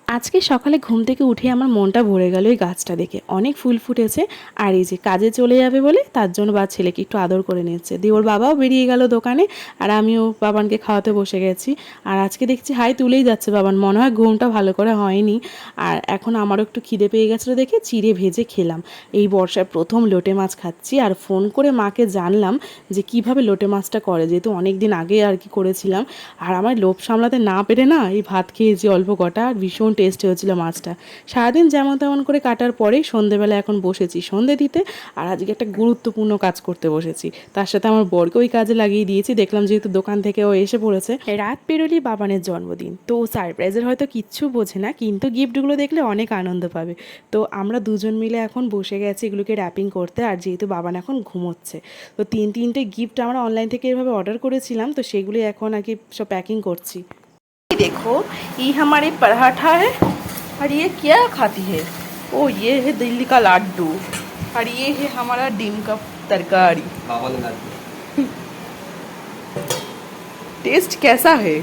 আজকে সকালে ঘুম থেকে উঠে আমার মনটা ভরে গেল এই গাছটা দেখে। অনেক ফুল ফুটেছে। আর এই যে কাজে চলে যাবে বলে তার জন্য ছেলেকে একটু আদর করে নিচ্ছে দিয়ে ওর বাবাও বেরিয়ে গেল দোকানে। আর আমিও বাবানকে খাওয়াতে বসে গেছি। আর আজকে দেখছি হাই তুলেই যাচ্ছে বাবান, মনে হয় ঘুমটা ভালো করে হয়নি। আর এখন আমারও একটু খিদে পেয়ে গেছিলো দেখে চিড়ে ভেজে খেলাম। এই বর্ষায় প্রথম লোটে মাছ খাচ্ছি। আর ফোন করে মাকে জানলাম যে কিভাবে লোটে মাছটা করে, যেহেতু অনেক দিন আগে আর কি করেছিলাম। আর আমার লোভ সামলাতে না পেরে না এই ভাত খেয়েছি অল্প কটা, আর ভীষণ টেস্টি হয়েছিল মাছটা। সারাদিন যেমন তেমন করে কাটার পরেই সন্ধেবেলা এখন বসেছি সন্ধে দিতে। আর আজকে একটা গুরুত্বপূর্ণ কাজ করতে বসেছি, তার সাথে আমার বরকে ওই কাজে লাগিয়ে দিয়েছি। দেখলাম যেহেতু দোকান থেকে ও এসে পড়েছে, রাত পেরোলেই বাবানের জন্মদিন, তো ও সারপ্রাইজের হয়তো কিচ্ছু বোঝে না, কিন্তু গিফটগুলো দেখলে অনেক আনন্দ পাবে। তো আমরা দুজন মিলে এখন বসে গেছি এগুলোকে র্যাপিং করতে। আর যেহেতু বাবান এখন ঘুমোচ্ছে, তো তিনটে গিফট আমরা অনলাइन থেকে এভাবে অর্ডার করেছিলাম, তো সেগুলি এখন আর কি সব पैकिंग করছি। देखो ये हमारे पराठा है, और ये क्या खाती है, ओ ये है दिल्ली का लड्डू, और ये है हमारा डिम का तरकारी। टेस्ट कैसा है?